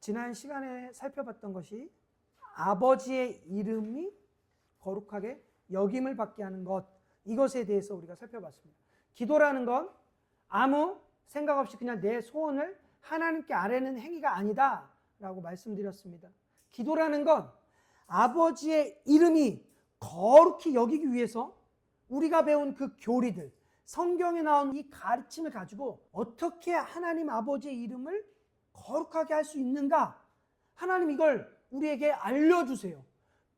지난 시간에 살펴봤던 것이 아버지의 이름이 거룩하게 여김을 받게 하는 것, 이것에 대해서 우리가 살펴봤습니다. 기도라는 건 아무 생각 없이 그냥 내 소원을 하나님께 아뢰는 행위가 아니다 라고 말씀드렸습니다. 기도라는 건 아버지의 이름이 거룩히 여기기 위해서 우리가 배운 그 교리들, 성경에 나온 이 가르침을 가지고 어떻게 하나님 아버지의 이름을 거룩하게 할 수 있는가? 하나님 이걸 우리에게 알려주세요.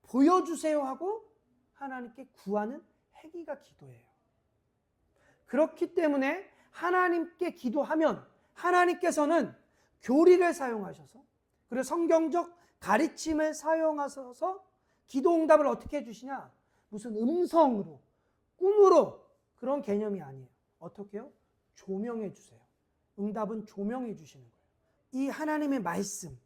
보여주세요 하고 하나님께 구하는 행위가 기도예요. 그렇기 때문에 하나님께 기도하면 하나님께서는 교리를 사용하셔서 그리고 성경적 가르침을 사용하셔서 기도 응답을 어떻게 해주시냐? 무슨 음성으로, 꿈으로 그런 개념이 아니에요. 어떻게 해요? 조명해 주세요. 응답은 조명해 주시는 거예요. 이 하나님의 말씀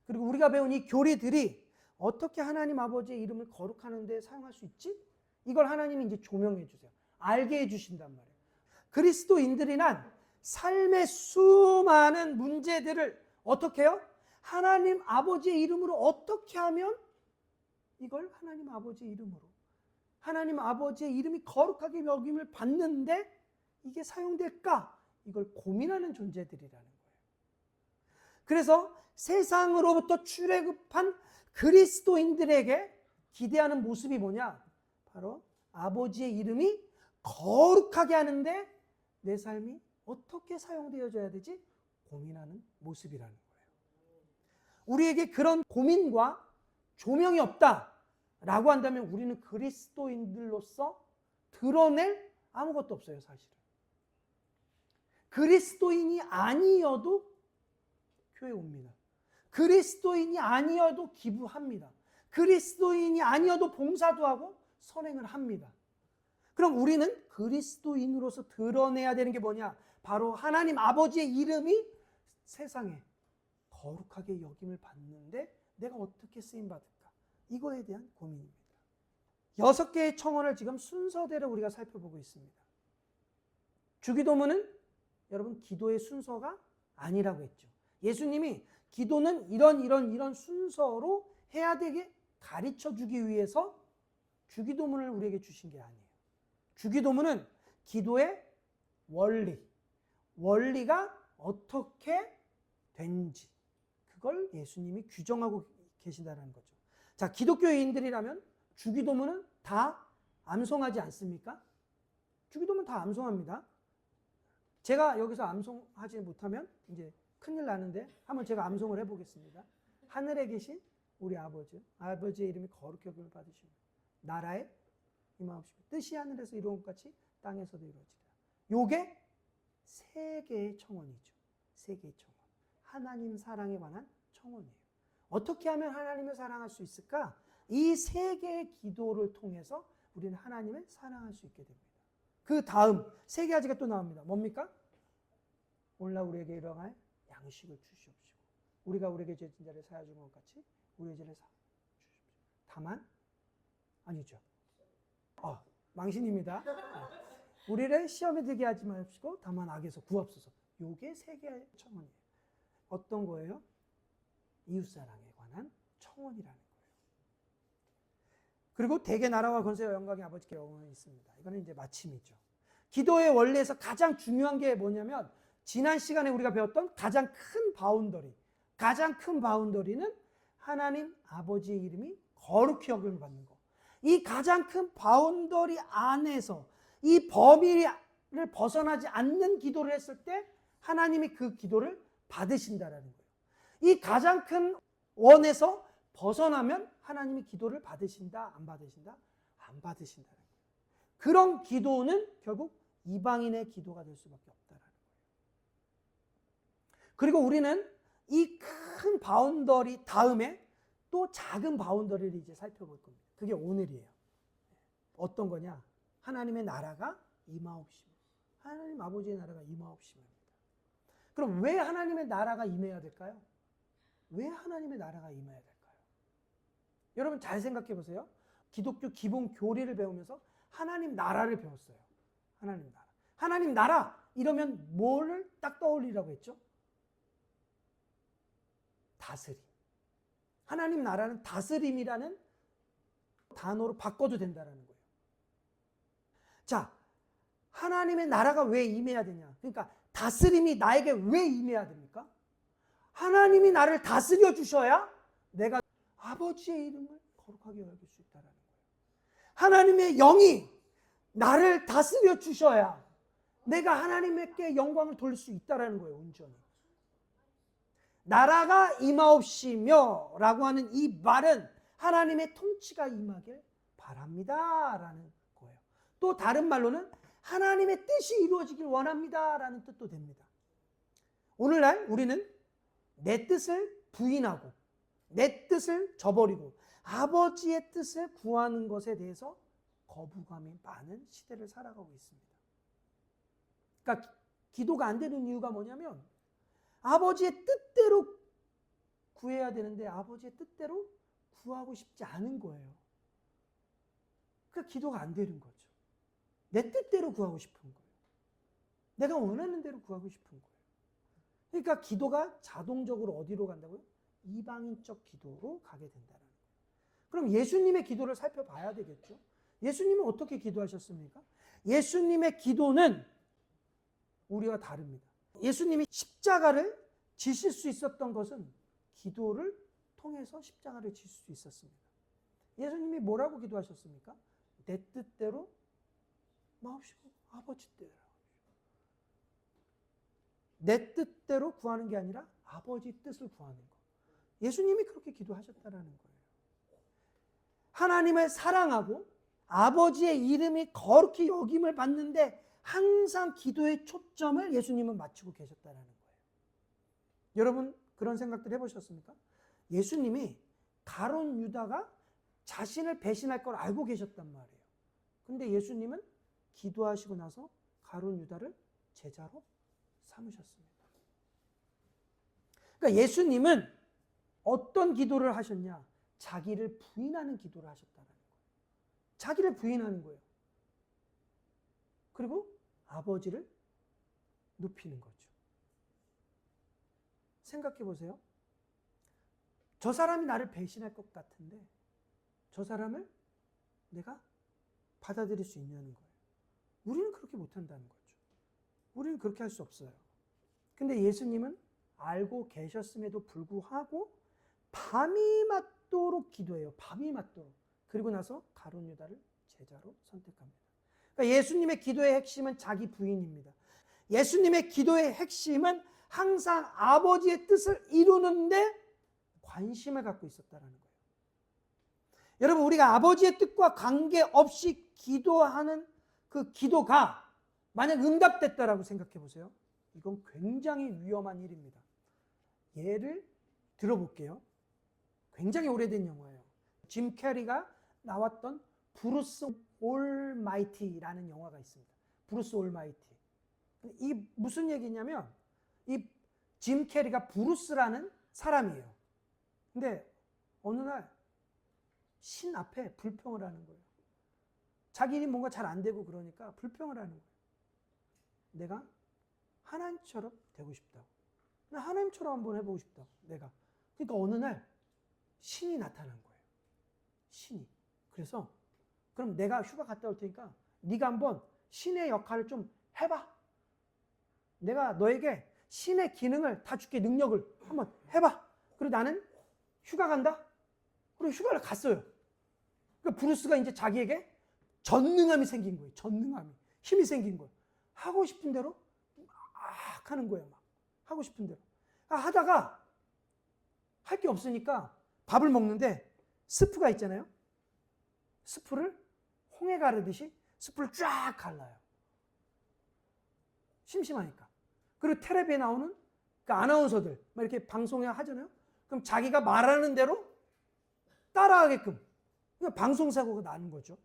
그리고 우리가 배운 이 교리들이 어떻게 하나님 아버지의 이름을 거룩하는 데 사용할 수 있지? 이걸 하나님이 이제 조명해 주세요. 알게 해 주신단 말이에요. 그리스도인들이란 삶의 수많은 문제들을 어떻게 해요? 하나님 아버지의 이름으로 어떻게 하면 이걸 하나님 아버지의 이름으로 하나님 아버지의 이름이 거룩하게 여김을 받는데 이게 사용될까? 이걸 고민하는 존재들이라는 거예요. 그래서 세상으로부터 출애굽한 그리스도인들에게 기대하는 모습이 뭐냐? 바로 아버지의 이름이 거룩하게 하는데 내 삶이 어떻게 사용되어져야 되지? 고민하는 모습이라는 거예요. 우리에게 그런 고민과 조명이 없다라고 한다면 우리는 그리스도인들로서 드러낼 아무것도 없어요, 사실은. 그리스도인이 아니어도 교회 옵니다. 그리스도인이 아니어도 기부합니다. 그리스도인이 아니어도 봉사도 하고 선행을 합니다. 그럼 우리는 그리스도인으로서 드러내야 되는 게 뭐냐? 바로 하나님 아버지의 이름이 세상에 거룩하게 여김을 받는데 내가 어떻게 쓰임받을까? 이거에 대한 고민입니다. 6개의 청원을 지금 순서대로 우리가 살펴보고 있습니다. 주기도문은 여러분 기도의 순서가 아니라고 했죠. 예수님이 기도는 이런 순서로 해야 되게 가르쳐 주기 위해서 주기도문을 우리에게 주신 게 아니에요. 주기도문은 기도의 원리가 어떻게 된지 그걸 예수님이 규정하고 계시다는 거죠. 자, 기독교인들이라면 주기도문은 다 암송하지 않습니까? 주기도문 다 암송합니다. 제가 여기서 암송하지 못하면 이제 큰일 나는데 한번 제가 암송을 해보겠습니다. 하늘에 계신 우리 아버지의 이름이 거룩히 여김을 받으시고 나라에 임하옵시며 뜻이 하늘에서 이루어진 것 같이 땅에서도 이루어지리라. 요게 3개의 청원이죠. 3개의 청원. 하나님 사랑에 관한 청원이에요. 어떻게 하면 하나님을 사랑할 수 있을까? 이 3개의 기도를 통해서 우리는 하나님을 사랑할 수 있게 됩니다. 그 다음 3가지가 또 나옵니다. 뭡니까? 오늘날 우리에게 일용할 양식을 주시옵시고 우리가 우리에게 죄진 자를 사하여 준 것 같이 우리의 죄를 사하여 주시옵시고 다만 아니죠. 망신입니다. 우리를 시험에 들게 하지 마시고 다만 악에서 구하옵소서. 요게 3개의 청원이에요. 어떤 거예요? 이웃사랑에 관한 청원이라는 거예요. 그리고 대개 나라와 권세와 영광의 아버지께 영원히 있습니다. 이거는 이제 마침이죠. 기도의 원리에서 가장 중요한 게 뭐냐면 지난 시간에 우리가 배웠던 가장 큰 바운더리는 하나님 아버지의 이름이 거룩히 여김을 받는 거. 이 가장 큰 바운더리 안에서 이 범위를 벗어나지 않는 기도를 했을 때 하나님이 그 기도를 받으신다라는 거예요. 이 가장 큰 원에서 벗어나면 하나님이 기도를 받으신다, 안 받으신다? 안 받으신다는 거예요. 그런 기도는 결국 이방인의 기도가 될 수밖에 없다라는 거예요. 그리고 우리는 이 큰 바운더리 다음에 또 작은 바운더리를 이제 살펴볼 겁니다. 그게 오늘이에요. 어떤 거냐? 하나님의 나라가 임하옵시며. 하나님 아버지의 나라가 임하옵시며입니다. 그럼 왜 하나님의 나라가 임해야 될까요? 왜 하나님의 나라가 임해야 될까요? 여러분 잘 생각해 보세요. 기독교 기본 교리를 배우면서 하나님 나라를 배웠어요. 하나님 나라. 하나님 나라 이러면 뭐를 딱 떠올리라고 했죠? 다스림. 하나님 나라는 다스림이라는 단어로 바꿔도 된다는 거예요. 자, 하나님의 나라가 왜 임해야 되냐? 그러니까 다스림이 나에게 왜 임해야 됩니까? 하나님이 나를 다스려 주셔야 내가 아버지의 이름을 거룩하게 여길 수 있다는 거예요. 하나님의 영이 나를 다스려 주셔야 내가 하나님께 영광을 돌릴 수 있다는 거예요. 온전히. 나라가 임하옵시며 라고 하는 이 말은 하나님의 통치가 임하길 바랍니다 라는 거예요. 또 다른 말로는 하나님의 뜻이 이루어지길 원합니다 라는 뜻도 됩니다. 오늘날 우리는 내 뜻을 부인하고 내 뜻을 저버리고 아버지의 뜻을 구하는 것에 대해서 거부감이 많은 시대를 살아가고 있습니다. 그러니까 기도가 안 되는 이유가 뭐냐면 아버지의 뜻대로 구해야 되는데 아버지의 뜻대로 구하고 싶지 않은 거예요. 그러니까 기도가 안 되는 거죠. 내 뜻대로 구하고 싶은 거예요. 내가 원하는 대로 구하고 싶은 거예요. 그러니까 기도가 자동적으로 어디로 간다고요? 이방인적 기도로 가게 된다는 거예요. 그럼 예수님의 기도를 살펴봐야 되겠죠. 예수님은 어떻게 기도하셨습니까? 예수님의 기도는 우리와 다릅니다. 예수님이 십자가를 지실 수 있었던 것은 기도를 통해서 십자가를 지실 수 있었습니다. 예수님이 뭐라고 기도하셨습니까? 내 뜻대로 마옵시고 아버지 뜻대로. 내 뜻대로 구하는 게 아니라 아버지 뜻을 구하는 것. 예수님이 그렇게 기도하셨다는 거예요. 하나님을 사랑하고 아버지의 이름이 거룩히 여김을 받는데 항상 기도의 초점을 예수님은 맞추고 계셨다는 거예요. 여러분 그런 생각들 해보셨습니까? 예수님이 가룟 유다가 자신을 배신할 걸 알고 계셨단 말이에요. 근데 예수님은 기도하시고 나서 가룟 유다를 제자로 삼으셨습니다. 그러니까 예수님은 어떤 기도를 하셨냐? 자기를 부인하는 기도를 하셨다는 거예요. 자기를 부인하는 거예요. 그리고 아버지를 높이는 거죠. 생각해 보세요. 저 사람이 나를 배신할 것 같은데 저 사람을 내가 받아들일 수 있냐는 거예요. 우리는 그렇게 못한다는 거죠. 우리는 그렇게 할 수 없어요. 근데 예수님은 알고 계셨음에도 불구하고 밤이 맞도록 기도해요. 밤이 맞도록. 그리고 나서 가룟 유다를 제자로 선택합니다. 그러니까 예수님의 기도의 핵심은 자기 부인입니다. 예수님의 기도의 핵심은 항상 아버지의 뜻을 이루는데 관심을 갖고 있었다는 거예요. 여러분 우리가 아버지의 뜻과 관계없이 기도하는 그 기도가 만약 응답됐다라고 생각해 보세요. 이건 굉장히 위험한 일입니다. 예를 들어볼게요. 굉장히 오래된 영화예요. 짐 캐리가 나왔던 브루스 올마이티라는 영화가 있습니다. 브루스 올마이티. 이 무슨 얘기냐면 이 짐 캐리가 브루스라는 사람이에요. 근데 어느 날 신 앞에 불평을 하는 거예요. 자기 일이 뭔가 잘 안 되고 그러니까 불평을 하는 거예요. 내가 하나님처럼 되고 싶다고. 하나님처럼 한번 해보고 싶다고. 내가. 그러니까 어느 날 신이 나타난 거예요. 신이. 그래서 그럼 내가 휴가 갔다 올 테니까 네가 한번 신의 역할을 좀 해봐. 내가 너에게 신의 기능을 다 줄게. 능력을 한번 해봐. 그리고 나는 휴가 간다. 그리고 휴가를 갔어요. 그러니까 브루스가 이제 자기에게 전능함이 생긴 거예요. 전능함이. 힘이 생긴 거예요. 하고 싶은 대로 막 하는 거예요. 막. 하고 싶은 대로. 하다가 할 게 없으니까 밥을 먹는데 스프가 있잖아요. 스프를 홍해 가르듯이 스프를 쫙 갈라요. 심심하니까. 그리고 텔레비에 나오는 그 아나운서들 막 이렇게 방송에 하잖아요. 그럼 자기가 말하는 대로 따라하게끔 그러니까 방송사고가 나는 거죠.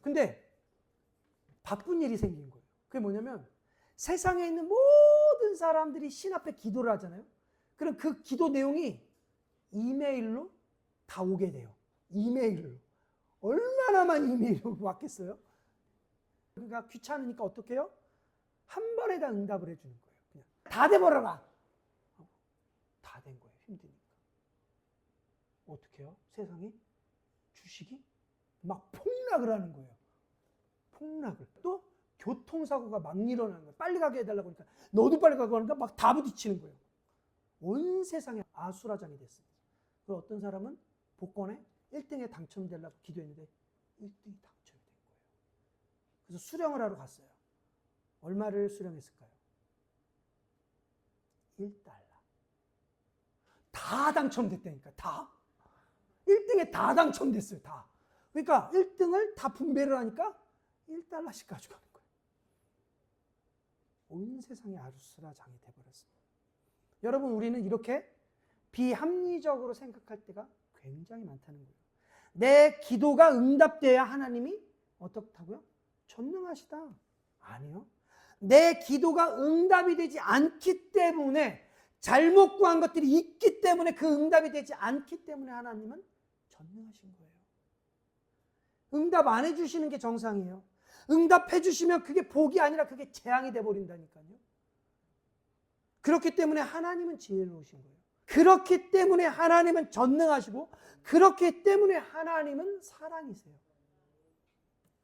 근데 바쁜 일이 생긴 거예요. 그게 뭐냐면 세상에 있는 모든 사람들이 신 앞에 기도를 하잖아요. 그럼 그 기도 내용이 이메일로 다 오게 돼요. 이메일로. 얼마나 많이 이메일이 왔겠어요? 그러니까 귀찮으니까 어떻게 해요? 한 번에 다 응답을 해주는 거예요. 그냥 다 돼버려라. 다 된 거예요. 어떻게 해요? 세상에 주식이 막 폭락을 하는 거예요. 폭락을. 또 교통사고가 막 일어나는 거예요. 빨리 가게 해달라고 하니까 너도 빨리 가고 하니까 막 다 부딪히는 거예요. 온 세상에 아수라장이 됐습니다. 그리고 어떤 사람은 복권에 1등에 당첨되려고 기도했는데 1등이 당첨이 된 거예요. 그래서 수령을 하러 갔어요. 얼마를 수령했을까요? 1달러. 다 당첨됐다니까. 다. 1등에 다 당첨됐어요. 다. 그러니까 1등을 다 분배를 하니까 1달러씩 가져가는 거예요. 온 세상이 아수라장이 돼버렸습니다. 여러분, 우리는 이렇게 비합리적으로 생각할 때가 굉장히 많다는 거예요. 내 기도가 응답돼야 하나님이 어떻다고요? 전능하시다. 아니요. 내 기도가 응답이 되지 않기 때문에, 잘못 구한 것들이 있기 때문에, 그 응답이 되지 않기 때문에 하나님은 전능하신 거예요. 응답 안 해주시는 게 정상이에요. 응답해 주시면 그게 복이 아니라 그게 재앙이 돼버린다니까요. 그렇기 때문에 하나님은 지혜로우신 거예요. 그렇기 때문에 하나님은 전능하시고, 그렇기 때문에 하나님은 사랑이세요.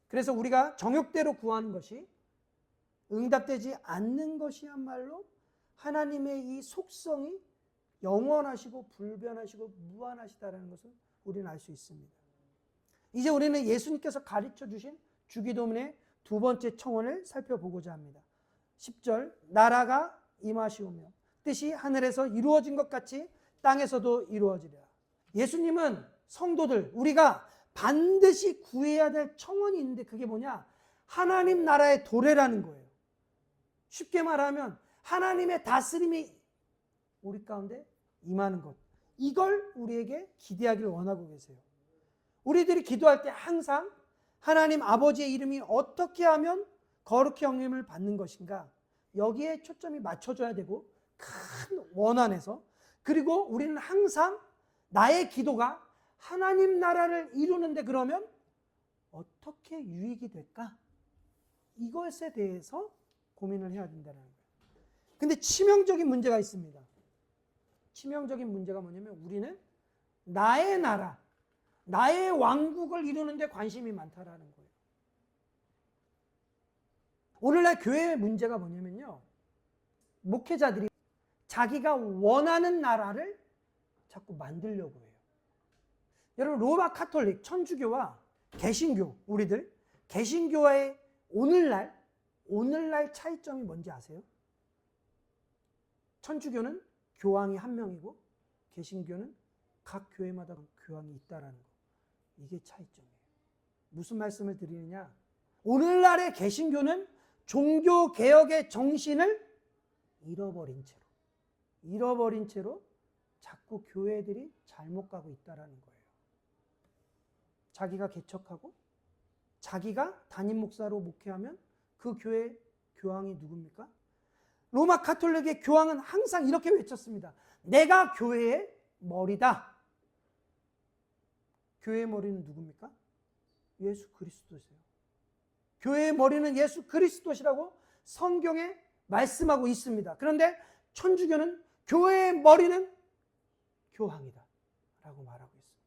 그래서 우리가 정욕대로 구하는 것이 응답되지 않는 것이야말로 하나님의 이 속성이 영원하시고 불변하시고 무한하시다라는 것을 우리는 알 수 있습니다. 이제 우리는 예수님께서 가르쳐 주신 주기도문의 두 번째 청원을 살펴보고자 합니다. 10절, 나라가 임하시오며 뜻이 하늘에서 이루어진 것 같이 땅에서도 이루어지리라. 예수님은 성도들, 우리가 반드시 구해야 될 청원이 있는데 그게 뭐냐? 하나님 나라의 도래라는 거예요. 쉽게 말하면 하나님의 다스림이 우리 가운데 임하는 것. 이걸 우리에게 기대하기를 원하고 계세요. 우리들이 기도할 때 항상 하나님 아버지의 이름이 어떻게 하면 거룩히 영림을 받는 것인가? 여기에 초점이 맞춰져야 되고, 큰 원안에서, 그리고 우리는 항상 나의 기도가 하나님 나라를 이루는데 그러면 어떻게 유익이 될까? 이것에 대해서 고민을 해야 된다는 거예요. 근데 치명적인 문제가 있습니다. 치명적인 문제가 뭐냐면 우리는 나의 나라, 나의 왕국을 이루는데 관심이 많다라는 거예요. 오늘날 교회의 문제가 뭐냐면요, 목회자들이 자기가 원하는 나라를 자꾸 만들려고 해요. 여러분, 로마 카톨릭, 천주교와 개신교, 우리들 개신교와의 오늘날 차이점이 뭔지 아세요? 천주교는 교황이 한 명이고 개신교는 각 교회마다 교황이 있다라는 거. 이게 차이점이에요. 무슨 말씀을 드리느냐? 오늘날의 개신교는 종교개혁의 정신을 잃어버린 채로 자꾸 교회들이 잘못 가고 있다라는 거예요. 자기가 개척하고 자기가 담임 목사로 목회하면 그 교회 교황이 누굽니까? 로마 카톨릭의 교황은 항상 이렇게 외쳤습니다. 내가 교회의 머리다. 교회의 머리는 누굽니까? 예수 그리스도세요. 교회의 머리는 예수 그리스도시라고 성경에 말씀하고 있습니다. 그런데 천주교는 교회의 머리는 교황이다 라고 말하고 있습니다.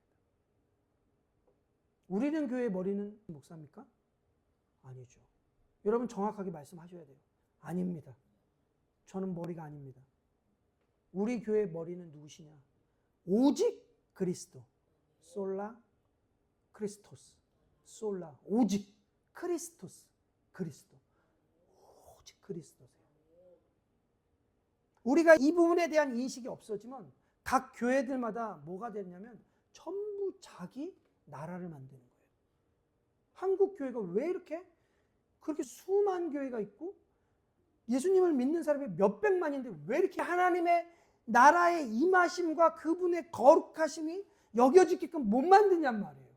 우리는 교회의 머리는 목사입니까? 아니죠. 여러분 정확하게 말씀하셔야 돼요. 아닙니다. 저는 머리가 아닙니다. 우리 교회의 머리는 누구시냐? 오직 그리스도. 솔라 크리스토스. 솔라 오직 크리스토스. 그리스도. 오직 그리스도세요. 우리가 이 부분에 대한 인식이 없어지면 각 교회들마다 뭐가 됐냐면 전부 자기 나라를 만드는 거예요. 한국 교회가 왜 이렇게 그렇게 수많은 교회가 있고 예수님을 믿는 사람이 몇백만인데 왜 이렇게 하나님의 나라의 임하심과 그분의 거룩하심이 여겨지게끔 못 만드냔 말이에요.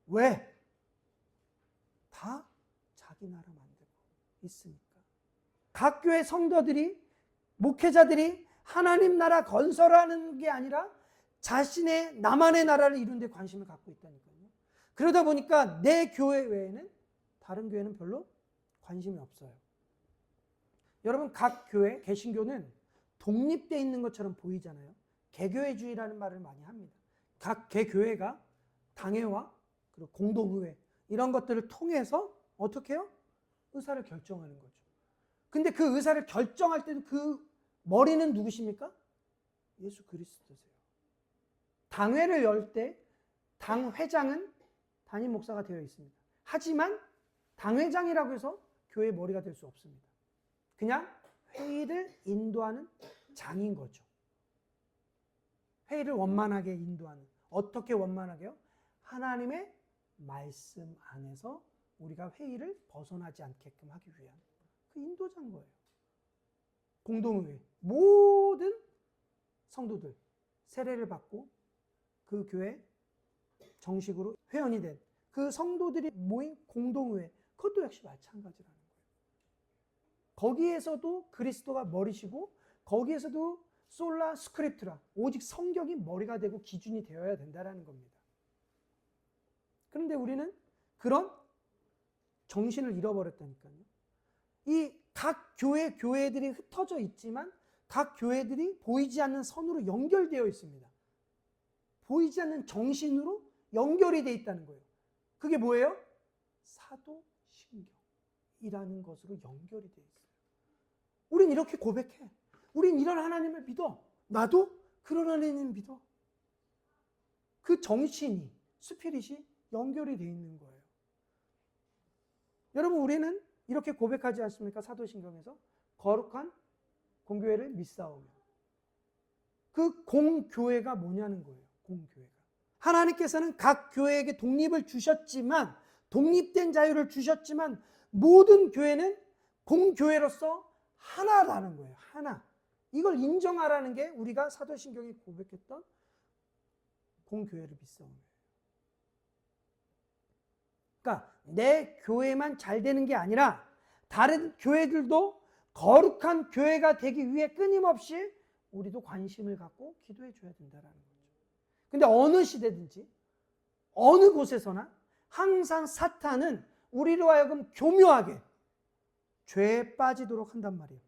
왜? 다 자기 나라 만들고 있으니까. 각 교회 성도들이, 목회자들이 하나님 나라 건설하는 게 아니라 자신의 나만의 나라를 이루는 데 관심을 갖고 있다니까요. 그러다 보니까 내 교회 외에는 다른 교회는 별로 관심이 없어요. 여러분, 각 교회, 개신교는 독립되어 있는 것처럼 보이잖아요. 개교회주의라는 말을 많이 합니다. 각 개교회가 당회와 그리고 공동의회 이런 것들을 통해서 어떻게 해요? 의사를 결정하는 거죠. 근데 그 의사를 결정할 때도 그 머리는 누구십니까? 예수 그리스도세요. 당회를 열 때 당회장은 담임 목사가 되어 있습니다. 하지만 당회장이라고 해서 교회의 머리가 될 수 없습니다. 그냥 회의를 인도하는 장인 거죠. 회의를 원만하게 인도하는. 어떻게 원만하게요? 하나님의 말씀 안에서 우리가 회의를 벗어나지 않게끔 하기 위한 그 인도자인 거예요. 공동의회. 모든 성도들 세례를 받고 그 교회 정식으로 회원이 된 그 성도들이 모인 공동의회. 그것도 역시 마찬가지라는 거예요. 거기에서도 그리스도가 머리시고 거기에서도 솔라 스크립트라 오직 성경이 머리가 되고 기준이 되어야 된다는 겁니다. 그런데 우리는 그런 정신을 잃어버렸다니까요. 이 각 교회들이 흩어져 있지만 각 교회들이 보이지 않는 선으로 연결되어 있습니다. 보이지 않는 정신으로 연결이 되어 있다는 거예요. 그게 뭐예요? 사도신경이라는 것으로 연결이 되어 있어요. 우린 이렇게 고백해. 우린 이런 하나님을 믿어. 나도 그런 하나님을 믿어. 그 정신이, 스피릿이 연결이 되어 있는 거예요. 여러분, 우리는 이렇게 고백하지 않습니까? 사도신경에서 거룩한 공교회를 믿사오며. 그 공교회가 뭐냐는 거예요. 공교회가. 하나님께서는 각 교회에게 독립을 주셨지만, 독립된 자유를 주셨지만 모든 교회는 공교회로서 하나라는 거예요. 하나. 이걸 인정하라는 게 우리가 사도신경에 고백했던 공교회를 믿사오며. 그러니까 내 교회만 잘 되는 게 아니라 다른 교회들도 거룩한 교회가 되기 위해 끊임없이 우리도 관심을 갖고 기도해 줘야 된다는 거죠. 근데 어느 시대든지 어느 곳에서나 항상 사탄은 우리로 하여금 교묘하게 죄에 빠지도록 한단 말이에요.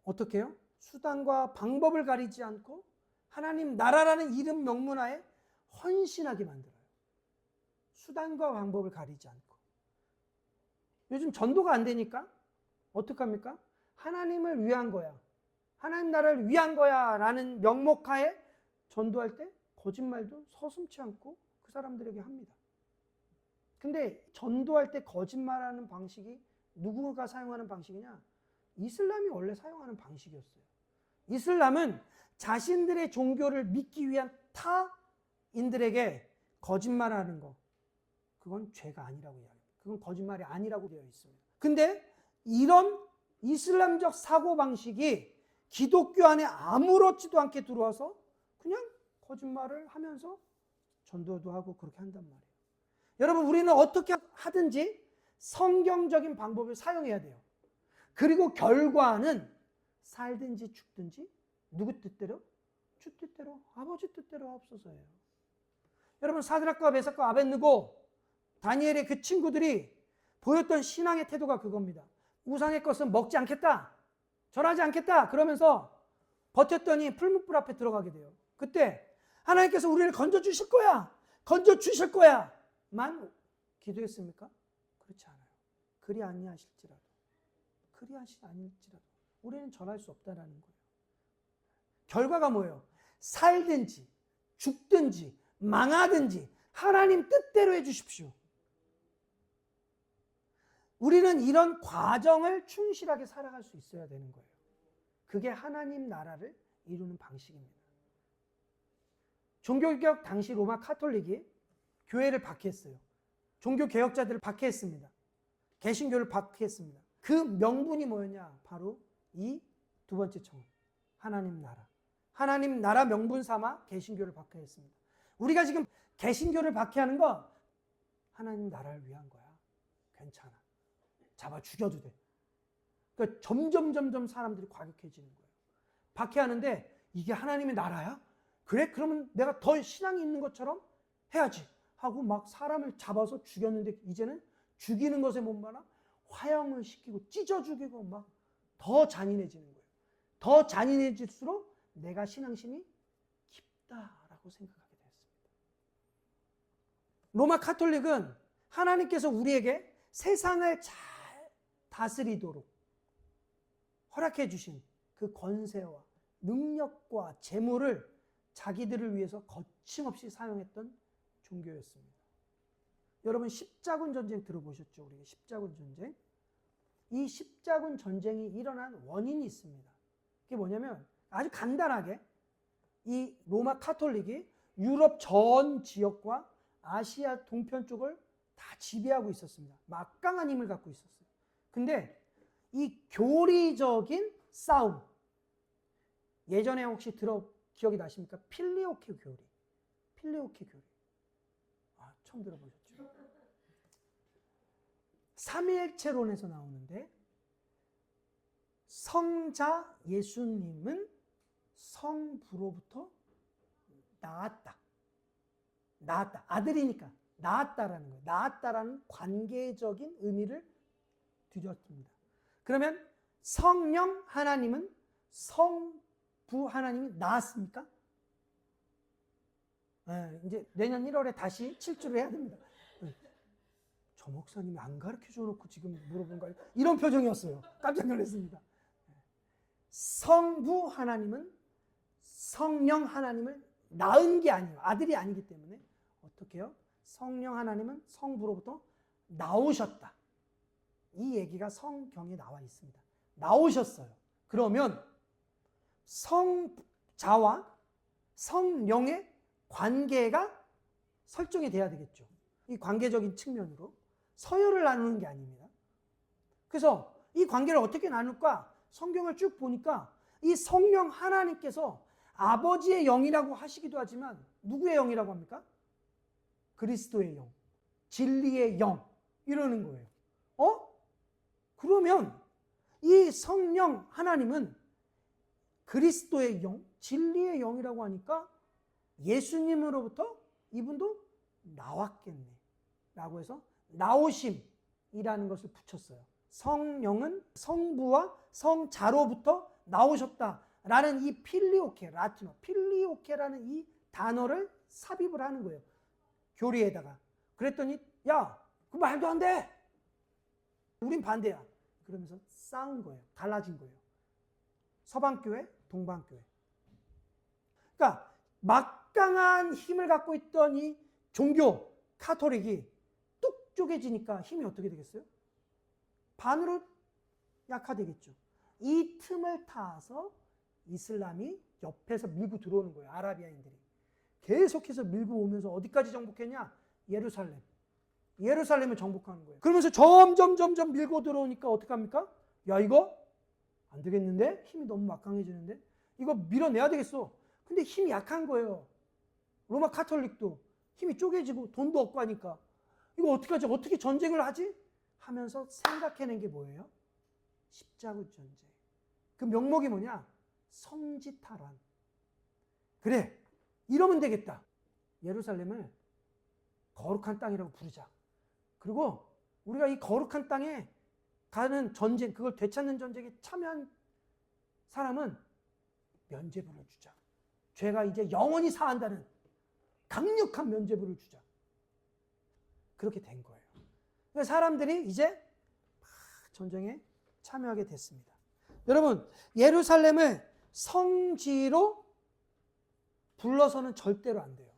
어떻게 해요? 수단과 방법을 가리지 않고 하나님 나라라는 이름 명문하에 헌신하게 만들어요. 수단과 방법을 가리지 않고. 요즘 전도가 안 되니까 어떡합니까? 하나님을 위한 거야. 하나님 나라를 위한 거야 라는 명목하에 전도할 때 거짓말도 서슴지 않고 그 사람들에게 합니다. 근데 전도할 때 거짓말하는 방식이 누구가 사용하는 방식이냐? 이슬람이 원래 사용하는 방식이었어요. 이슬람은 자신들의 종교를 믿기 위한 타인들에게 거짓말하는 거, 그건 죄가 아니라고 이야기합니다. 그건 거짓말이 아니라고 되어 있습니다. 근데 이런 이슬람적 사고방식이 기독교 안에 아무렇지도 않게 들어와서 그냥 거짓말을 하면서 전도도 하고 그렇게 한단 말이에요. 여러분, 우리는 어떻게 하든지 성경적인 방법을 사용해야 돼요. 그리고 결과는 살든지 죽든지 누구 뜻대로? 주 뜻대로, 아버지 뜻대로 하옵소서예요. 여러분, 사드락과 메삭과 아벳느고, 다니엘의 그 친구들이 보였던 신앙의 태도가 그겁니다. 우상의 것은 먹지 않겠다, 절하지 않겠다 그러면서 버텼더니 풀무불 앞에 들어가게 돼요. 그때 하나님께서 우리를 건져주실 거야, 건져주실 거야 만 기도했습니까? 그렇지 않아요. 그리 아니하실지라도 우리는 절할 수 없다는 거예요. 결과가 뭐예요? 살든지 죽든지 망하든지 하나님 뜻대로 해주십시오. 우리는 이런 과정을 충실하게 살아갈 수 있어야 되는 거예요. 그게 하나님 나라를 이루는 방식입니다. 종교개혁 당시 로마 카톨릭이 교회를 박해했어요. 종교개혁자들을 박해했습니다. 개신교를 박해했습니다. 그 명분이 뭐였냐? 바로 이 두 번째 청원, 하나님 나라. 하나님 나라 명분 삼아 개신교를 박해했습니다. 우리가 지금 개신교를 박해하는 건 하나님 나라를 위한 거야. 괜찮아. 잡아 죽여도 돼. 그러니까 점점 사람들이 과격해지는 거예요. 박해하는데 이게 하나님의 나라야? 그래? 그러면 내가 더 신앙이 있는 것처럼 해야지 하고 막 사람을 잡아서 죽였는데 이제는 죽이는 것에 못 말아 화형을 시키고 찢어 죽이고 막 더 잔인해지는 거예요. 더 잔인해질수록 내가 신앙심이 깊다라고 생각하게 됐어요. 로마 카톨릭은 하나님께서 우리에게 세상을 잘 다스리도록 허락해 주신 그 권세와 능력과 재물을 자기들을 위해서 거침없이 사용했던 종교였습니다. 여러분 십자군 전쟁 들어보셨죠? 우리 십자군 전쟁. 이 십자군 전쟁이 일어난 원인이 있습니다. 그게 뭐냐면 아주 간단하게 이 로마 카톨릭이 유럽 전 지역과 아시아 동편 쪽을 다 지배하고 있었습니다. 막강한 힘을 갖고 있었어요. 근데 이 교리적인 싸움, 예전에 혹시 기억이 나십니까? 필리오케 교리. 필리오케 교리. 처음 들어보셨죠? 삼위일체론에서 나오는데 성자 예수님은 성부로부터 나았다. 아들이니까 나았다라는 거예요. 나았다라는 관계적인 의미를 들였습니다. 그러면 성령 하나님은 성부 하나님이 나았습니까? 네, 이제 내년 1월에 다시 7주를 해야 됩니다. 저 목사님이 안 가르쳐 줘놓고 지금 물어본 거예요. 이런 표정이었어요. 깜짝 놀랐습니다. 성부 하나님은 성령 하나님을 낳은 게 아니에요. 아들이 아니기 때문에 어떻게 해요? 성령 하나님은 성부로부터 나오셨다. 이 얘기가 성경에 나와 있습니다. 나오셨어요. 그러면 성자와 성령의 관계가 설정이 돼야 되겠죠. 이 관계적인 측면으로 서열을 나누는 게 아닙니다. 그래서 이 관계를 어떻게 나눌까? 성경을 쭉 보니까 이 성령 하나님께서 아버지의 영이라고 하시기도 하지만 누구의 영이라고 합니까? 그리스도의 영, 진리의 영 이러는 거예요. 그러면 이 성령 하나님은 그리스도의 영, 진리의 영이라고 하니까 예수님으로부터 이분도 나왔겠네 라고 해서 나오심이라는 것을 붙였어요. 성령은 성부와 성자로부터 나오셨다라는 이 필리오케, 라틴어 필리오케라는 이 단어를 삽입을 하는 거예요. 교리에다가. 그랬더니 야, 그 말도 안 돼. 우린 반대야. 그러면서 싸운 거예요. 갈라진 거예요. 서방교회, 동방교회. 그러니까 막강한 힘을 갖고 있던 이 종교 카톨릭이 뚝 쪼개지니까 힘이 어떻게 되겠어요? 반으로 약화되겠죠. 이 틈을 타서 이슬람이 옆에서 밀고 들어오는 거예요. 아라비아인들이. 계속해서 밀고 오면서 어디까지 정복했냐? 예루살렘. 예루살렘을 정복하는 거예요. 그러면서 점점 밀고 들어오니까 어떡합니까? 야, 이거 안 되겠는데? 힘이 너무 막강해지는데? 이거 밀어내야 되겠어. 근데 힘이 약한 거예요. 로마 카톨릭도 힘이 쪼개지고 돈도 없고 하니까 이거 어떡하지? 어떻게 전쟁을 하지? 하면서 생각해낸 게 뭐예요? 십자군 전쟁. 그 명목이 뭐냐? 성지탈환. 그래, 이러면 되겠다. 예루살렘을 거룩한 땅이라고 부르자. 그리고 우리가 이 거룩한 땅에 가는 전쟁, 그걸 되찾는 전쟁에 참여한 사람은 면죄부를 주자. 죄가 이제 영원히 사한다는 강력한 면죄부를 주자. 그렇게 된 거예요. 그래서 사람들이 이제 전쟁에 참여하게 됐습니다. 여러분, 예루살렘을 성지로 불러서는 절대로 안 돼요.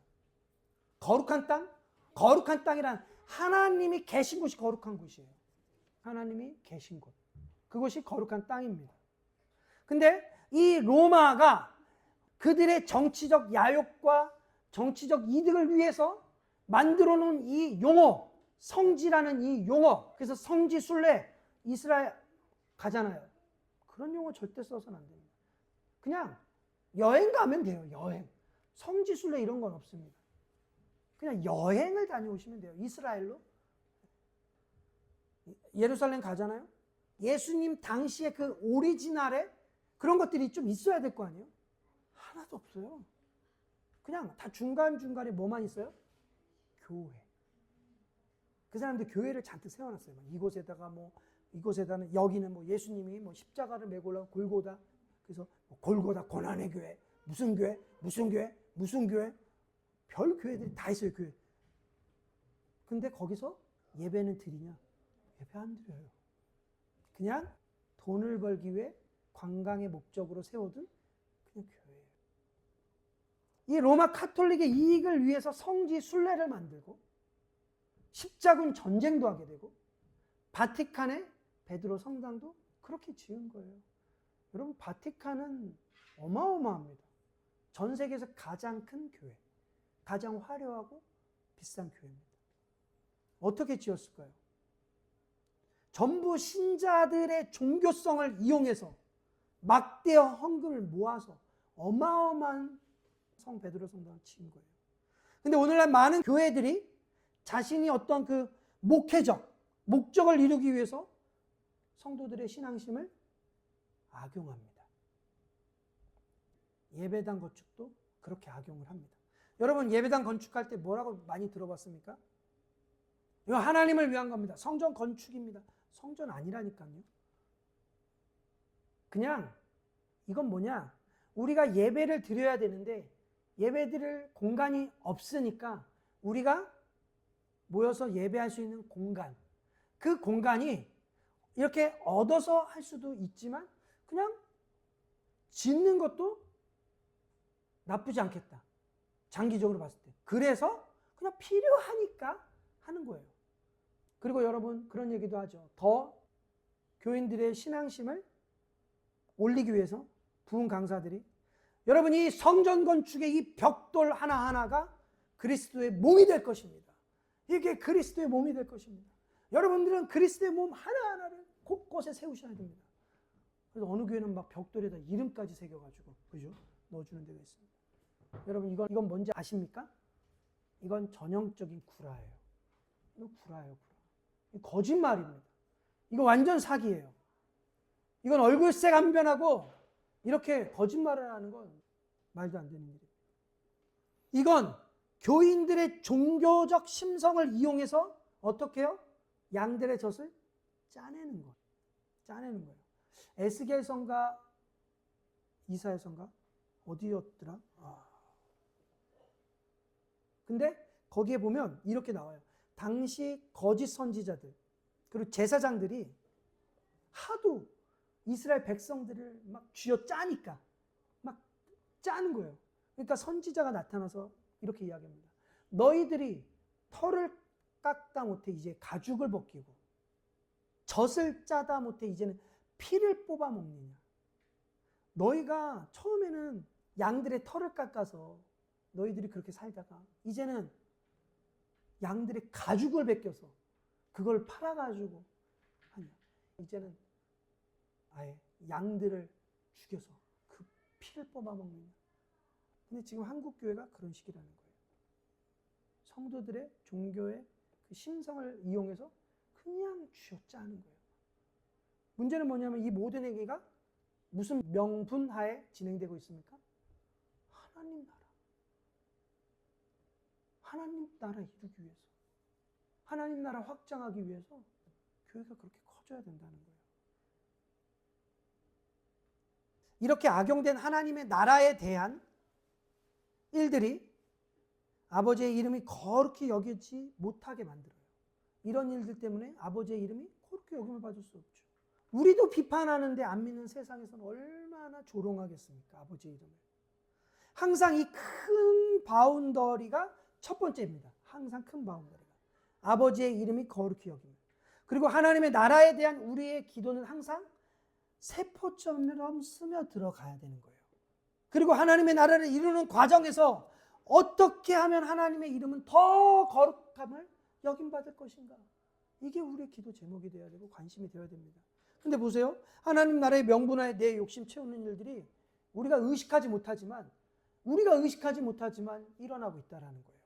거룩한 땅? 거룩한 땅이란 하나님이 계신 곳이 거룩한 곳이에요. 하나님이 계신 곳. 그곳이 거룩한 땅입니다. 근데 이 로마가 그들의 정치적 야욕과 정치적 이득을 위해서 만들어 놓은 이 용어, 성지라는 이 용어, 그래서 성지 순례, 이스라엘 가잖아요. 그런 용어 절대 써서는 안 됩니다. 그냥 여행 가면 돼요. 여행. 성지 순례 이런 건 없습니다. 그냥 여행을 다녀오시면 돼요. 이스라엘로. 예루살렘 가잖아요. 예수님 당시에 그 오리지널에 그런 것들이 좀 있어야 될 거 아니에요? 하나도 없어요. 그냥 다 중간중간에 뭐만 있어요? 교회. 그 사람들 교회를 잔뜩 세워놨어요. 이곳에다가 이곳에다는 여기는 예수님이 십자가를 메고 올라가 골고다. 그래서 골고다 고난의 교회, 무슨 교회, 무슨 교회, 무슨 교회. 별 교회들이 다 있어요. 교회. 근데 거기서 예배는 드리냐? 예배 안 드려요. 그냥 돈을 벌기 위해 관광의 목적으로 세워둔 그냥 교회예요. 이 로마 카톨릭의 이익을 위해서 성지 순례를 만들고 십자군 전쟁도 하게 되고 바티칸의 베드로 성당도 그렇게 지은 거예요. 여러분, 바티칸은 어마어마합니다. 전 세계에서 가장 큰 교회, 가장 화려하고 비싼 교회입니다. 어떻게 지었을까요? 전부 신자들의 종교성을 이용해서 막대한 헌금을 모아서 어마어마한 성 베드로 성당을 지은 거예요. 근데 오늘날 많은 교회들이 자신이 어떤 그 목적을 이루기 위해서 성도들의 신앙심을 악용합니다. 예배당 건축도 그렇게 악용을 합니다. 여러분, 예배당 건축할 때 뭐라고 많이 들어봤습니까? 이거 하나님을 위한 겁니다. 성전 건축입니다. 성전 아니라니까요. 그냥 이건 뭐냐? 우리가 예배를 드려야 되는데 예배 드릴 공간이 없으니까 우리가 모여서 예배할 수 있는 공간, 그 공간이 이렇게 얻어서 할 수도 있지만 그냥 짓는 것도 나쁘지 않겠다. 장기적으로 봤을 때. 그래서 그냥 필요하니까 하는 거예요. 그리고 여러분, 그런 얘기도 하죠. 더 교인들의 신앙심을 올리기 위해서 부흥 강사들이, 여러분, 이 성전 건축의 이 벽돌 하나하나가 그리스도의 몸이 될 것입니다. 이게 그리스도의 몸이 될 것입니다. 여러분들은 그리스도의 몸 하나하나를 곳곳에 세우셔야 됩니다. 그래서 어느 교회는 막 벽돌에다 이름까지 새겨가지고, 그죠? 넣어주는 데가 있습니다. 여러분, 이건 뭔지 아십니까? 이건 전형적인 구라예요. 이거 구라예요, 구라. 이거 거짓말입니다. 이거 완전 사기예요. 이건 얼굴색 한 변하고 이렇게 거짓말을 하는 건 말도 안 되는 일이에요. 이건 교인들의 종교적 심성을 이용해서 어떻게 해요? 양들의 젖을 짜내는 거예요. 짜내는 거예요. 에스겔서인가 이사야서인가 어디였더라? 근데 거기에 보면 이렇게 나와요. 당시 거짓 선지자들 그리고 제사장들이 하도 이스라엘 백성들을 막 쥐어짜니까 막 짜는 거예요. 그러니까 선지자가 나타나서 이렇게 이야기합니다. 너희들이 털을 깎다 못해 이제 가죽을 벗기고 젖을 짜다 못해 이제는 피를 뽑아 먹느냐. 너희가 처음에는 양들의 털을 깎아서 너희들이 그렇게 살다가 이제는 양들의 가죽을 벗겨서 그걸 팔아가지고 하냐. 이제는 아예 양들을 죽여서 그 피를 뽑아 먹느냐. 근데 지금 한국 교회가 그런 식이라는 거예요. 성도들의 종교의 그 심성을 이용해서 그냥 쥐어짜는 거예요. 문제는 뭐냐면 이 모든 행위가 무슨 명분 하에 진행되고 있습니까? 하나님 나라. 하나님 나라 이루기 위해서. 하나님 나라 확장하기 위해서 교회가 그렇게 커져야 된다는 거예요. 이렇게 악용된 하나님의 나라에 대한 일들이 아버지의 이름이 거룩히 여기지 못하게 만들어요. 이런 일들 때문에 아버지의 이름이 거룩히 여김을 받을 수 없죠. 우리도 비판하는데 안 믿는 세상에서는 얼마나 조롱하겠습니까? 아버지의 이름을. 항상 이 큰 바운더리가 첫 번째입니다. 항상 큰 바운더리가. 아버지의 이름이 거룩히 여김을. 그리고 하나님의 나라에 대한 우리의 기도는 항상 세포처럼 스며들어가야 되는 거예요. 그리고 하나님의 나라를 이루는 과정에서 어떻게 하면 하나님의 이름은 더 거룩함을 여김받을 것인가. 이게 우리의 기도 제목이 되어야 되고 관심이 되어야 됩니다. 근데 보세요. 하나님 나라의 명분화에 내 욕심 채우는 일들이 우리가 의식하지 못하지만 일어나고 있다는 거예요.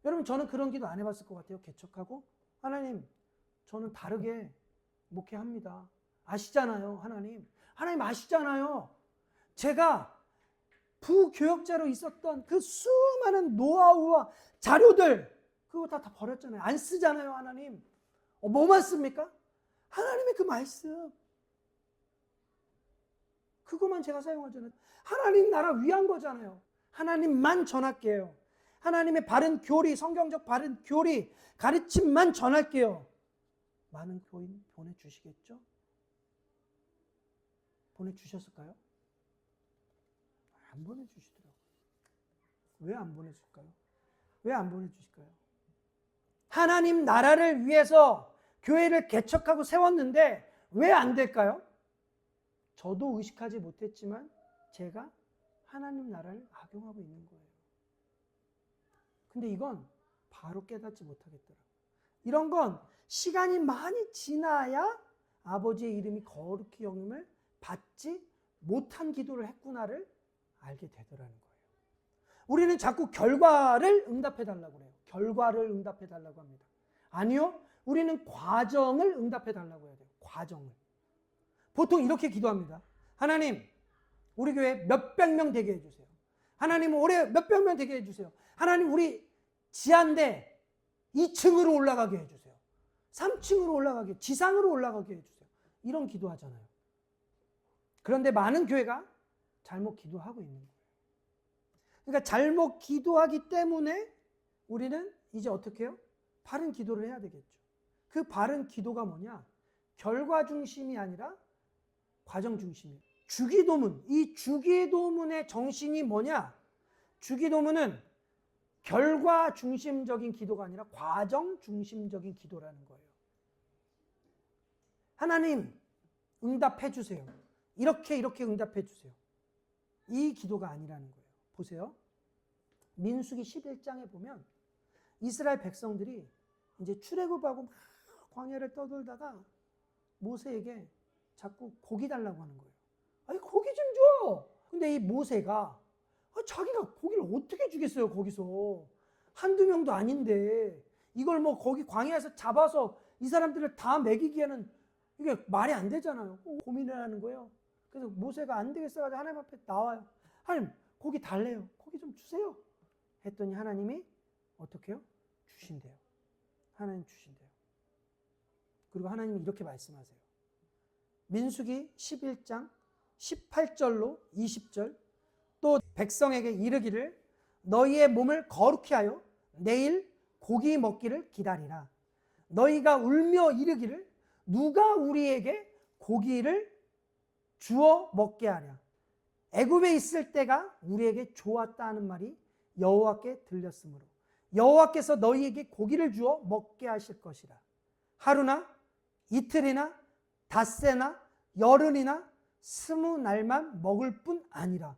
여러분, 저는 그런 기도 안 해봤을 것 같아요. 개척하고 하나님, 저는 다르게 목회합니다. 아시잖아요. 하나님 아시잖아요. 제가 부교역자로 있었던 그 수많은 노하우와 자료들 그거 다 버렸잖아요. 안 쓰잖아요. 하나님. 뭐만 씁니까? 하나님의 그 말씀 그것만 제가 사용하잖아요. 하나님 나라 위한 거잖아요. 하나님만 전할게요. 하나님의 바른 교리, 성경적 바른 교리, 가르침만 전할게요. 많은 교인 보내주시겠죠? 보내주셨을까요? 안 보내주시더라고요. 왜 안 보내줄까요? 왜 안 보내주실까요? 하나님 나라를 위해서 교회를 개척하고 세웠는데 왜 안 될까요? 저도 의식하지 못했지만 제가 하나님 나라를 악용하고 있는 거예요. 근데 이건 바로 깨닫지 못하겠더라고요. 이런 건 시간이 많이 지나야 아버지의 이름이 거룩히 여김을 받지 못한 기도를 했구나를 알게 되더라는 거예요. 우리는 자꾸 결과를 응답해달라고 그래요. 결과를 응답해달라고 합니다. 아니요. 우리는 과정을 응답해달라고 해야 돼요. 과정을. 보통 이렇게 기도합니다. 하나님, 우리 교회 몇백 명 되게 해주세요. 하나님, 올해 몇백 명 되게 해주세요. 하나님, 우리 지하인데 2층으로 올라가게 해주세요. 3층으로 올라가게, 지상으로 올라가게 해주세요. 이런 기도하잖아요. 그런데 많은 교회가 잘못 기도하고 있는 거예요. 그러니까 잘못 기도하기 때문에 우리는 이제 어떻게 해요? 바른 기도를 해야 되겠죠. 그 바른 기도가 뭐냐? 결과 중심이 아니라 과정 중심이에요. 주기도문, 이 주기도문의 정신이 뭐냐? 주기도문은 결과 중심적인 기도가 아니라 과정 중심적인 기도라는 거예요. 하나님, 응답해 주세요. 이렇게 응답해 주세요. 이 기도가 아니라는 거예요. 보세요. 민수기 11장에 보면 이스라엘 백성들이 이제 출애굽하고 막 광야를 떠돌다가 모세에게 자꾸 고기 달라고 하는 거예요. 아니, 고기 좀 줘. 근데 이 모세가 자기가 고기를 어떻게 주겠어요, 거기서. 한두 명도 아닌데 이걸 뭐 거기 광야에서 잡아서 이 사람들을 다 먹이기에는 이게 말이 안 되잖아요. 고민을 하는 거예요. 그래서 모세가 안 되겠어 가지고 하나님 앞에 나와요. 하나님, 고기 달래요. 고기 좀 주세요. 했더니 하나님이 어떻게 해요? 주신대요. 하나님 주신대요. 그리고 하나님이 이렇게 말씀하세요. 민수기 11장 18절로 20절, 또 백성에게 이르기를 너희의 몸을 거룩히 하여 내일 고기 먹기를 기다리라. 너희가 울며 이르기를 누가 우리에게 고기를 주어 먹게 하랴. 애굽에 있을 때가 우리에게 좋았다 하는 말이 여호와께 들렸으므로 여호와께서 너희에게 고기를 주어 먹게 하실 것이라. 하루나 이틀이나 닷새나 열흘이나 20날만 먹을 뿐 아니라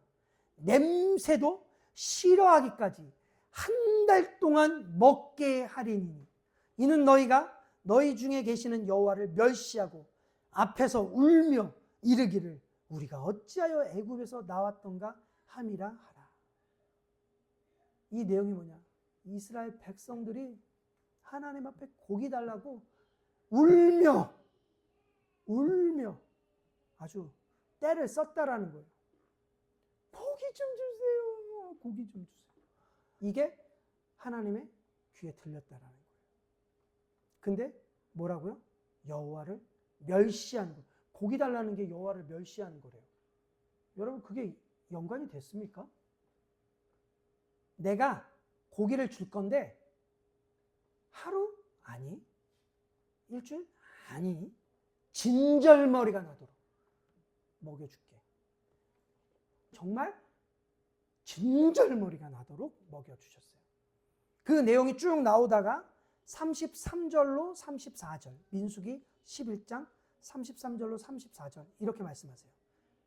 냄새도 싫어하기까지 한 달 동안 먹게 하리니 이는 너희가 너희 중에 계시는 여호와를 멸시하고 앞에서 울며 이르기를 우리가 어찌하여 애굽에서 나왔던가 함이라 하라. 이 내용이 뭐냐? 이스라엘 백성들이 하나님 앞에 고기 달라고 울며 아주 때를 썼다라는 거예요. 고기 좀 주세요. 고기 좀 주세요. 이게 하나님의 귀에 들렸다라는 거예요. 근데 뭐라고요? 여호와를 멸시하는 거예요. 고기 달라는 게 여호와를 멸시하는 거래요. 여러분, 그게 연관이 됐습니까? 내가 고기를 줄 건데 하루? 아니. 일주일? 아니. 진절머리가 나도록 먹여줄게. 정말 진절머리가 나도록 먹여주셨어요. 그 내용이 쭉 나오다가 33절로 34절, 민수기 11장 33절로 34절 이렇게 말씀하세요.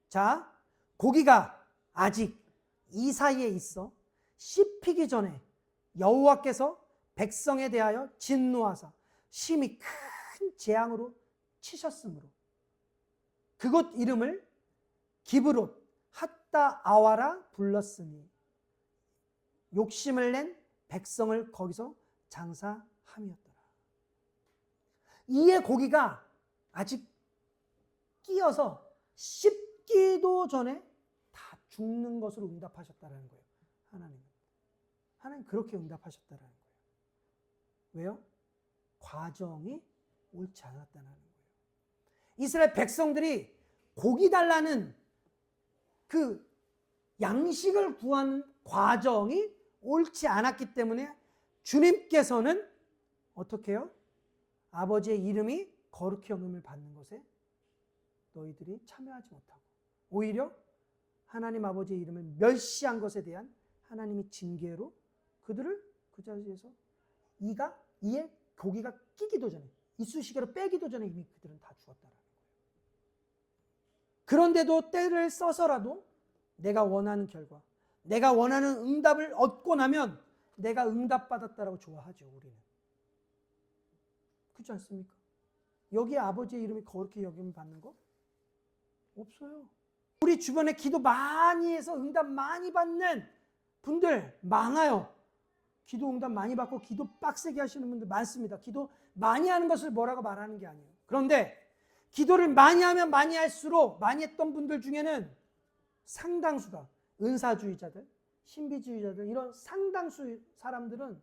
자, 고기가 아직 이 사이에 있어 씹히기 전에 여호와께서 백성에 대하여 진노하사 심히 큰 재앙으로 치셨으므로 그곳 이름을 기브롯 핫다 아와라 불렀으니 욕심을 낸 백성을 거기서 장사함이었더라. 이에 고기가 아직 끼어서 씹기도 전에 다 죽는 것으로 응답하셨다는 거예요. 하나님 그렇게 응답하셨다는 거예요. 왜요? 과정이 옳지 않았다는 거예요. 이스라엘 백성들이 고기 달라는 그 양식을 구하는 과정이 옳지 않았기 때문에 주님께서는 어떻게 해요? 아버지의 이름이 거룩히 여김을 받는 것에 너희들이 참여하지 못하고 오히려 하나님 아버지의 이름을 멸시한 것에 대한 하나님의 징계로 그들을 그 자리에서 이에 고기가 끼기도 전에 이쑤시개로 빼기도 전에 이미 그들은 다 죽었다라는 거예요. 그런데도 때를 써서라도 내가 원하는 결과, 내가 원하는 응답을 얻고 나면 내가 응답받았다라고 좋아하죠, 우리는. 그렇지 않습니까? 여기에 아버지의 이름이 거룩히 여김을 받는 거 없어요. 우리 주변에 기도 많이 해서 응답 많이 받는 분들 많아요. 기도 응답 많이 받고 기도 빡세게 하시는 분들 많습니다. 기도 많이 하는 것을 뭐라고 말하는 게 아니에요. 그런데 기도를 많이 하면 많이 할수록 많이 했던 분들 중에는 상당수가 은사주의자들, 신비주의자들 이런 상당수 사람들은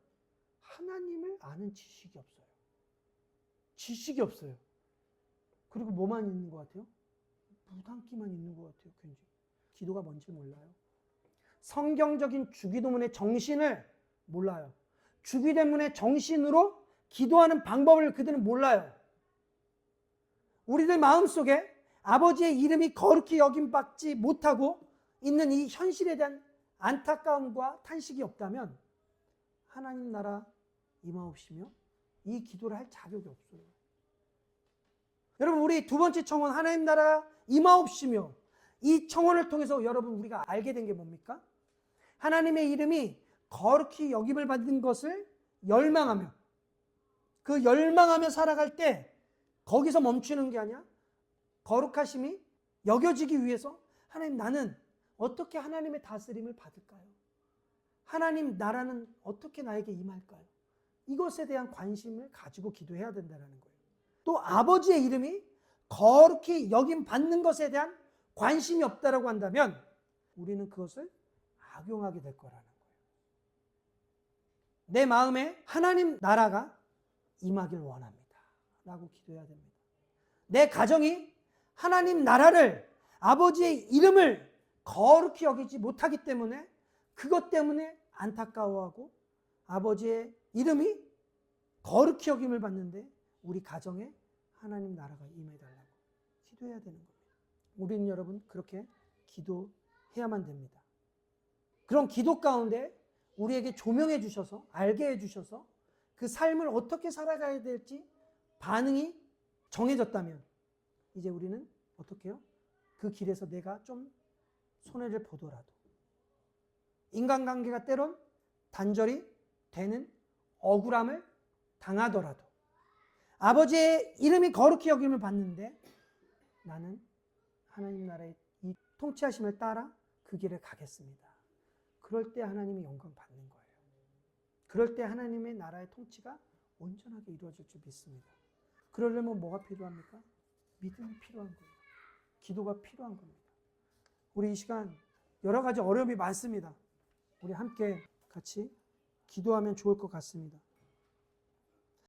하나님을 아는 지식이 없어요. 지식이 없어요. 그리고 뭐만 있는 것 같아요? 무당기만 있는 것 같아요. 굉장히. 기도가 뭔지 몰라요. 성경적인 주기도문의 정신을 몰라요. 주기도문의 정신으로 기도하는 방법을 그들은 몰라요. 우리들 마음속에 아버지의 이름이 거룩히 여김받지 못하고 있는 이 현실에 대한 안타까움과 탄식이 없다면 하나님 나라 임하옵시며 이 기도를 할 자격이 없어요. 여러분 우리 두 번째 청원 하나님 나라 임하옵시며 이 청원을 통해서 여러분 우리가 알게 된 게 뭡니까? 하나님의 이름이 거룩히 여김을 받는 것을 열망하며 그 열망하며 살아갈 때 거기서 멈추는 게 아니야. 거룩하심이 여겨지기 위해서 하나님 나는 어떻게 하나님의 다스림을 받을까요? 하나님 나라는 어떻게 나에게 임할까요? 이것에 대한 관심을 가지고 기도해야 된다는 거예요. 또 아버지의 이름이 거룩히 여김 받는 것에 대한 관심이 없다라고 한다면 우리는 그것을 악용하게 될 거라는 거예요. 내 마음에 하나님 나라가 임하길 원합니다. 라고 기도해야 됩니다. 내 가정이 하나님 나라를 아버지의 이름을 거룩히 여기지 못하기 때문에 그것 때문에 안타까워하고 아버지의 이름이 거룩히 여김을 받는데 우리 가정에 하나님 나라가 임해달라고 기도해야 되는 겁니다. 우리는 여러분 그렇게 기도해야만 됩니다. 그런 기도 가운데 우리에게 조명해 주셔서 알게 해 주셔서 그 삶을 어떻게 살아가야 될지 반응이 정해졌다면 이제 우리는 어떻게 해요? 그 길에서 내가 좀 손해를 보더라도 인간관계가 때론 단절이 되는 억울함을 당하더라도 아버지의 이름이 거룩히 여김을 받는데 나는 하나님 나라의 이 통치하심을 따라 그 길을 가겠습니다. 그럴 때 하나님이 영광 받는 거예요. 그럴 때 하나님의 나라의 통치가 온전하게 이루어질 줄 믿습니다. 그러려면 뭐가 필요합니까? 믿음이 필요한 거예요. 기도가 필요한 겁니다. 우리 이 시간 여러 가지 어려움이 많습니다. 우리 함께 같이 기도하면 좋을 것 같습니다.